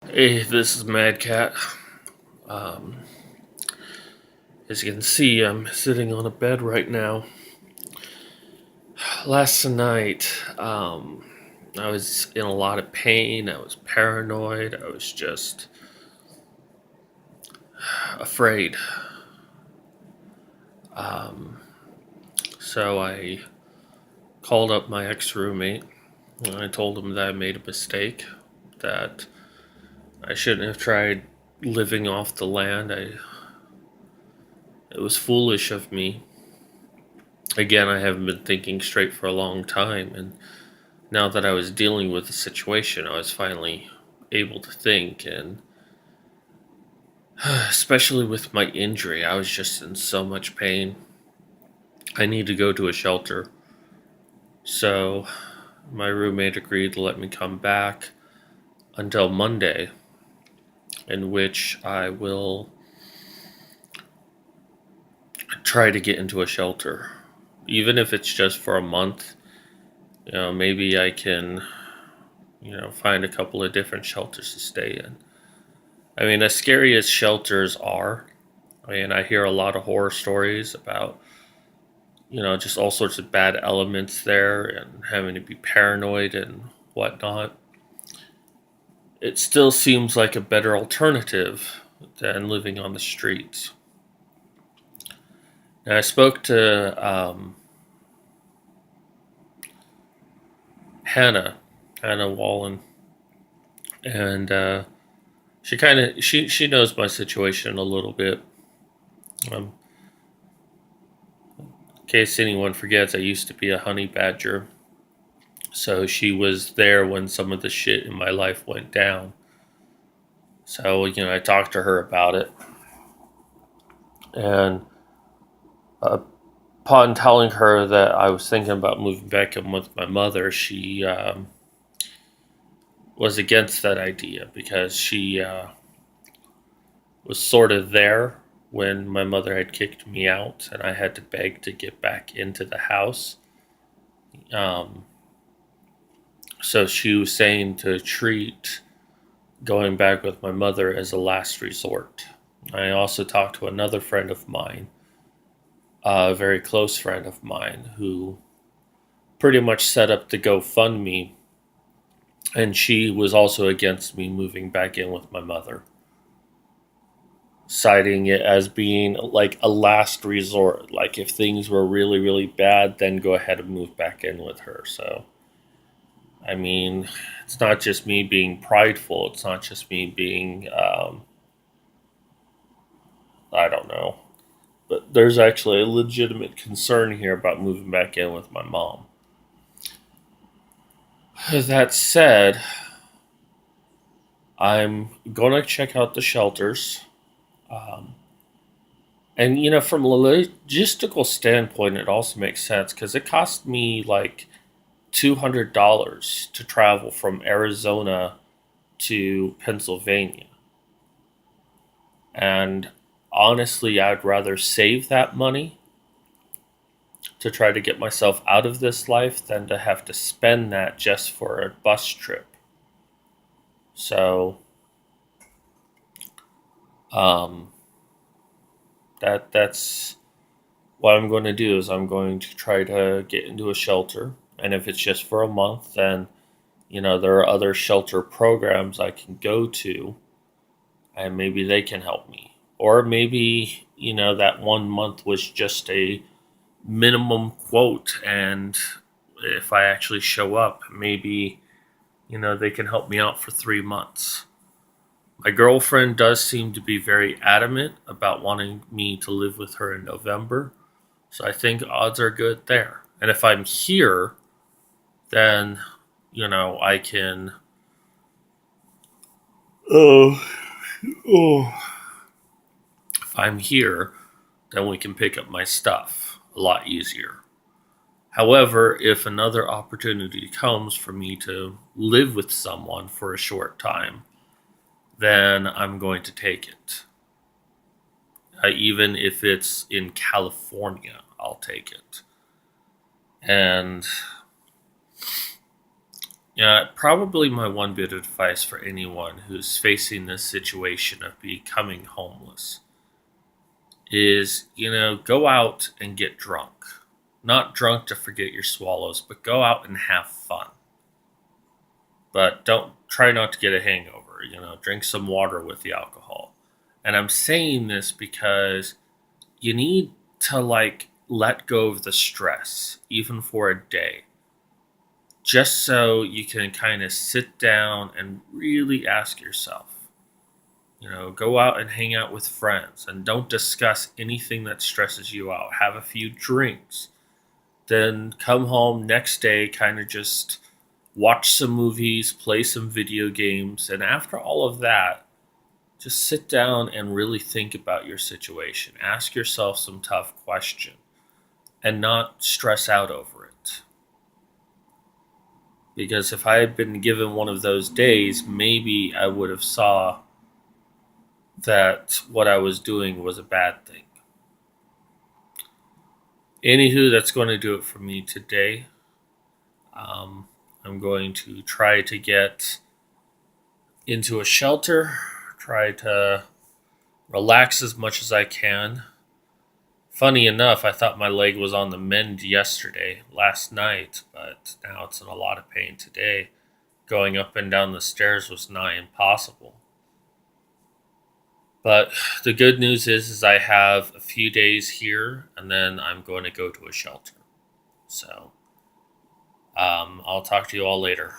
Hey, this is Mad Cat. Um, as you can see, I'm sitting on a bed right now. Last night, I was in a lot of pain. I was paranoid. I was just afraid. Um, so I called up my ex roommate and I told him that I made a mistake, that I shouldn't have tried living off the land. It was foolish of me. Again, I haven't been thinking straight for a long time, and now that I was dealing with the situation, I was finally able to think, and especially with my injury, I was just in so much pain. I need to go to a shelter. So my roommate agreed to let me come back until Monday, in which I will try to get into a shelter. Even if it's just for a month, maybe I can, find a couple of different shelters to stay in. I mean, as scary as shelters are, I mean, I hear a lot of horror stories about, just all sorts of bad elements there and having to be paranoid and whatnot. It still seems like a better alternative than living on the streets. And I spoke to Hannah Wallen, and she knows my situation a little bit. Um, in case anyone forgets, I used to be a honey badger. So she was there when some of the shit in my life went down. So, I talked to her about it. And upon telling her that I was thinking about moving back in with my mother, she was against that idea because she was sort of there when my mother had kicked me out and I had to beg to get back into the house. Um, so she was saying to treat going back with my mother as a last resort. I also talked to another friend of mine, a very close friend of mine, who pretty much set up the GoFundMe, and she was also against me moving back in with my mother, citing it as being like a last resort. Like if things were really, really bad, then go ahead and move back in with her. So, I mean, it's not just me being prideful. It's not just me being, I don't know. But there's actually a legitimate concern here about moving back in with my mom. That said, I'm going to check out the shelters. Um, and, from a logistical standpoint, it also makes sense because it cost me like $200 to travel from Arizona to Pennsylvania. And honestly, I'd rather save that money to try to get myself out of this life than to have to spend that just for a bus trip. So, um, that's what I'm going to do is I'm going to try to get into a shelter, and if it's just for a month, then there are other shelter programs I can go to, and maybe they can help me, or maybe that 1 month was just a minimum quote, and if I actually show up, maybe they can help me out for 3 months. My girlfriend does seem to be very adamant about wanting me to live with her in November. So I think odds are good there. And if I'm here, then, I can. Oh, oh. If I'm here, then we can pick up my stuff a lot easier. However, if another opportunity comes for me to live with someone for a short time, then I'm going to take it. Even if it's in California, I'll take it. And Yeah, probably my one bit of advice for anyone who's facing this situation of becoming homeless is, go out and get drunk. Not drunk to forget your swallows, but go out and have fun. But don't try not to get a hangover, drink some water with the alcohol. And I'm saying this because you need to let go of the stress even for a day, just so you can kind of sit down and really ask yourself, go out and hang out with friends and don't discuss anything that stresses you out. Have a few drinks, then come home next day, kind of just watch some movies, play some video games, and after all of that, just sit down and really think about your situation. Ask yourself some tough questions and not stress out over it. Because if I had been given one of those days, maybe I would have saw that what I was doing was a bad thing. Anywho, that's going to do it for me today. Um, I'm going to try to get into a shelter, try to relax as much as I can. Funny enough, I thought my leg was on the mend last night, but now it's in a lot of pain today. Going up and down the stairs was nigh impossible. But the good news is I have a few days here, and then I'm going to go to a shelter. So I'll talk to you all later.